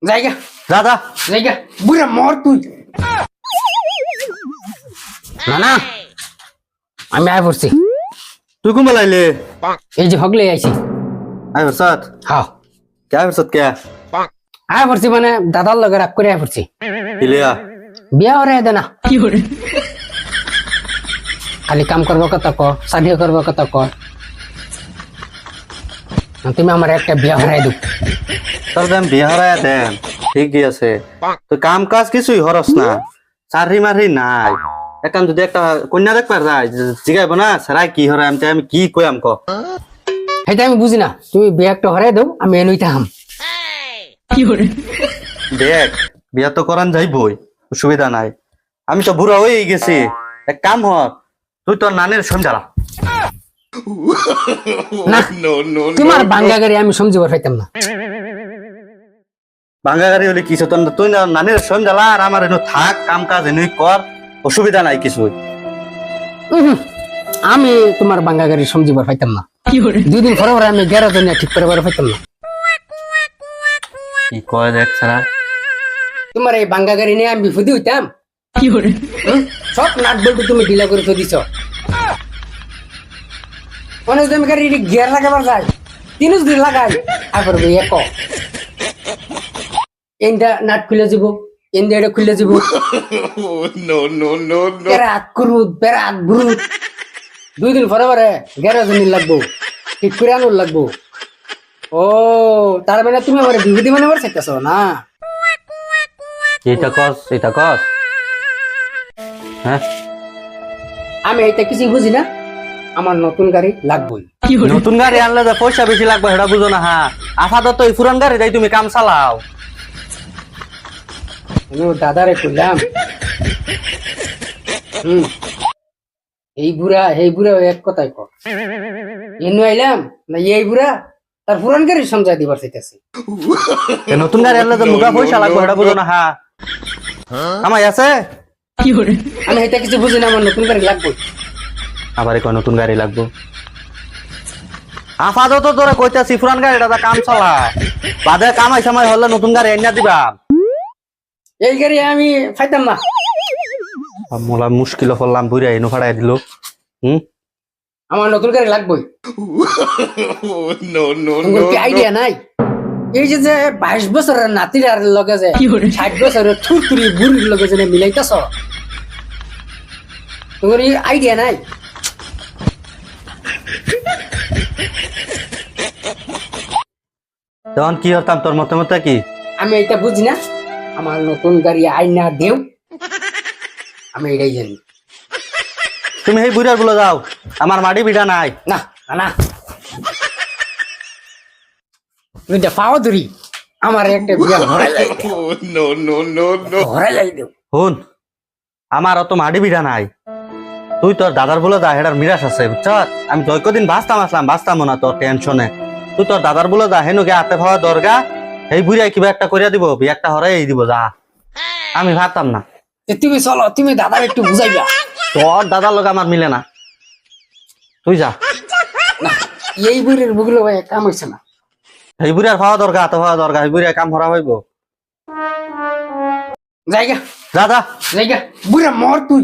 জায়গা দাদা জায়গা বুড়া মর তুই না না আমি আয় পড়ছি তুই কুম লাইলে এই যে হগলে আইছি আই হরসাত হ্যাঁ কে হরসাত কে আয় পড়ছি মানে দাদার লগে রাগ করে আয় পড়ছি ইলিয়া বিয়া হরে দে না কি হরে খালি কাম করবো কত ক শাদি করবো কত ক তুমি আমার একটা বিয়া হরাই দু তোর দেন বিয়া হরায়া দেন ঠিকই আছে তো কাম কাজ কিছুই হরস না চারি মারি নাই একান যদি একটা কন্যা দেখবার যায় জিগাইব না সারাই কি হরাই আমি কি কইম ক সেটা আমি বুঝি না তুমি বিয়া একটা হরাই দাও আমি এনুই থাম কি হরে দেখ বিয়া তো করান যাইবই অসুবিধা নাই আমি তো বুড়া হয়ে গেছি এক কাম হ তুই তোর নানের সমঝালা না তোমার বাঙ্গা গাড়ি আমি সমঝিবার পাইতাম না ভাঙ্গা গাড়ি হলে কিছু তোর তুই নানের সমঝালা আর আমার এনে থাক কাম কাজ এনুই কর অসুবিধা নাই কিছু আমি তোমার বাঙ্গা গাড়ি সমঝিবার পাইতাম না দুদিন পরে পরে আমি গ্যারেজ নিয়ে ঠিক করে পাইতাম না কি কয় দেখ সারা তোমার এই বাঙ্গা গাড়ি নিয়ে আমি বিপদে হইতাম কি করে সব নাট বল্টু তুমি ঢিলা করে তো দিছ অনেক তুমি গাড়ি গিয়ার লাগাবার যায় তিনুস দিন লাগাই আবার এক এন্ডা নাট খুলে যাব এন্ডা এটা খুলে যাব বেড়াত করুত বেড়াত ঘুরুত দুই দিন পরে পরে গ্যারেজ নিয়ে লাগবো ঠিক করে আনুর লাগবো ও তার মানে তুমি আমার বিভূতি মানে আমার চাইতেছ না এটা কস হ্যাঁ আমি এটা কিছু বুঝি না আমার নতুন গাড়ি লাগবেই নতুন গাড়ি আনলে যে পয়সা বেশি লাগবে সেটা বুঝো না হ্যাঁ আপাতত এই পুরান গাড়ি তাই তুমি কাম চালাও দাদারে কইলাম এই বুড়া এক কথাই কর এনু আইলাম না এই বুড়া তার পুরান গাড়ি সমঝাই দিবার চাইতেছে নতুন গাড়ি আনলে তো মুখা পয়সা লাগবে সেটা বুঝো না হ্যাঁ আমায় আছে আমি এটা কিছু বুঝি না আমার নতুন গাড়ি লাগবে আবার কয় নতুন গাড়ি লাগবে আপাতত তোরা কইতাছি পুরান গাড়িটা কাম চালা বাদে কামাই সময় হলে নতুন গাড়ি এনে দিবা এই গাড়ি আমি পাইতাম না মোলা মুশকিল করলাম বুড়া এনে ফাড়াই দিল আমার নতুন গাড়ি লাগবে আইডিয়া নাই এই যে 22 বছরের নাতির আর লগে যে 60 বছরের থুরথুরি বুড়ির লগে যে মিলাইতাছ তোমার আইডিয়া নাই তখন কি হতাম তোর মতামত কি আমি এটা বুঝি না আমার নতুন গাড়ি আইনা দেও আমি এটাই জানি তুমি সেই বুড়ার বলে যাও আমার মাটি বিড়া নাই না না তুমি পাও ধরি আমার একটা বিয়া ঘরে যাই দেও শুন আমার অত মাটি বিড়া নাই তুই তোর দাদার বলে যা হেটার মিরাস আছে বুঝছ আমি কদিন বাঁচতাম না তোর টেনশনে তুই তোর দাদার বলে যা হেনুকে হাতে খাওয়া দরগা এই বুড়াই কিবা একটা করিয়া দিব বিয়াটা হরাই দিব যা আমি ভাবতাম না তুমি চলো তুমি দাদার একটু বুঝাইবা তোর দাদার লোক আমার মিলে না তুই যা এই বুড়ির বুগলো ভাই কাম হইছে না এই বুড়ার খাওয়া দরকার হাতে খাওয়া দরকার এই বুড়ার কাম হরা হইব জায়গা দাদা জায়গা বুড়া মর তুই